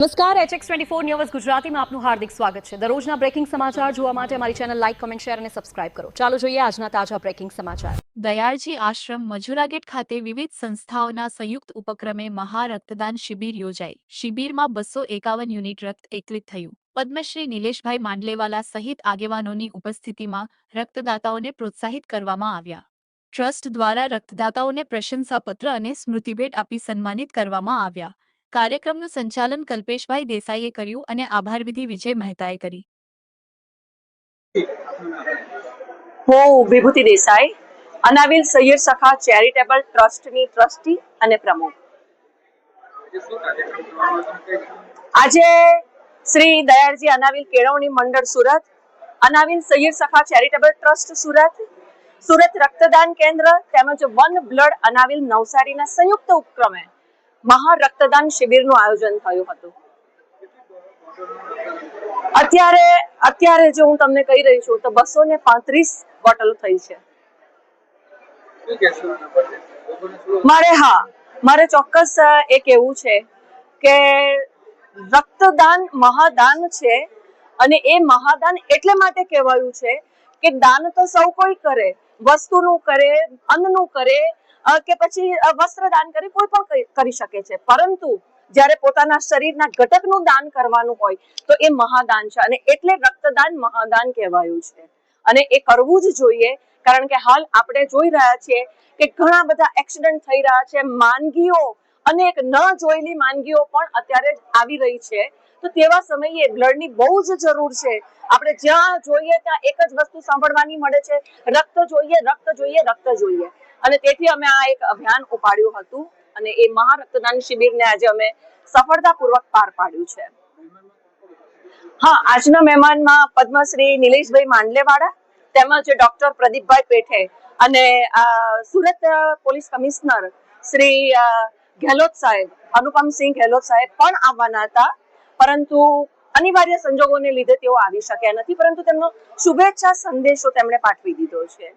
નમસ્કાર HX24 news ગુજરાતીમાં આપનું હાર્દિક સ્વાગત છે। દરરોજના બ્રેકિંગ સમાચાર જોવા માટે અમારી ચેનલ લાઇક, કમેન્ટ, શેર અને સબસ્ક્રાઇબ કરો। ચાલો જોઈએ આજના તાજા બ્રેકિંગ સમાચાર। દયાળજી આશ્રમ મજુરાગેટ ખાતે વિવિધ સંસ્થાઓના સંયુક્ત ઉપક્રમે મહા રક્તદાન શિબિર યોજાઈ। શિબિરમાં 251 યુનિટ રક્ત એકત્રિત થયું। પદ્મશ્રી નિલેશભાઈ માંડલેવાલા સહિત આગેવાનોની ઉપસ્થિતિમાં રક્તદાતાઓને પ્રોત્સાહિત કરવામાં આવ્યા। ટ્રસ્ટ દ્વારા રક્તદાતાઓને પ્રશંસાપત્ર અને સ્મૃતિભેટ આપી સન્માનિત કરવામાં આવ્યા। કાર્યક્રમનું સંચાલન કલ્પેશભાઈ દેસાઈએ કર્યું અને આભાર વિધિ વિજય મહેતાએ કરી। હું વિભૂતિ દેસાઈ, અનાવિલ સૈયદ સખા ચેરિટેબલ ટ્રસ્ટની ટ્રસ્ટી અને પ્રમુખ। આજે શ્રી દયાળજી અનાવિલ કેળવણી મંડળ સુરત, અનાવિલ સૈયદ સખા ચેરિટેબલ ટ્રસ્ટ સુરત, સુરત રક્તદાન કેન્દ્ર તેમજ વન બ્લડ અનાવિલ નવસારીના સંયુક્ત ઉપક્રમે મહા રક્તદાન શિબિરનું આયોજન થયું હતું। અત્યારે જો હું તમને કહી રહી છું તો 235 બોટલ થઈ છે। મારે ચોક્કસ એ કહેવું છે કે રક્તદાન મહાદાન છે અને એ મહાદાન એટલે માટે કહેવાયું છે કે દાન તો સૌ કોઈ કરે, વસ્તુનું કરે, અન્નનું કરે કે પછી વસ્ત્રદાન કરે, કોઈ પણ કરી શકે છે, પરંતુ જ્યારે પોતાના શરીરના ઘટકનું દાન કરવાનું હોય તો એ મહાદાન છે અને એટલે રક્તદાન મહાદાન કહેવાયું છે અને એ કરવું જ જોઈએ। કારણ કે હાલ આપણે જોઈ રહ્યા છીએ કે ઘણા બધા એક્સિડન્ટ થઈ રહ્યા છે, માંદગીઓ અનેક ન જોયેલી માંદગીઓ પણ અત્યારે આવી રહી છે, તો તેવા સમયે બ્લડની બહુ જ જરૂર છે। આપણે જ્યાં જોઈએ ત્યાં એક જ વસ્તુ સાંભળવાની મળે છે, રક્ત જોઈએ, રક્ત જોઈએ, રક્ત જોઈએ, અને તેથી અમે આ એક અભિયાન ઉપાડ્યું હતું અને એ મહા રક્તદાન શિબિરને આજે અમે સફળતાપૂર્વક પાર પાડ્યું છે। આજના મહેમાનમાં પદ્મશ્રી નિલેશભાઈ માંડલેવાળા તેમજ ડોક્ટર પ્રદીપભાઈ પેઠે અને સુરત પોલીસ કમિશનર શ્રી ગેહલોત સાહેબ, અનુપમસિંહ ગેહલોત સાહેબ પણ આવવાના હતા, પરંતુ અનિવાર્ય સંજોગોને લીધે તેઓ આવી શક્યા નથી, પરંતુ તેમનો શુભેચ્છા સંદેશો તેમણે પાઠવી દીધો છે।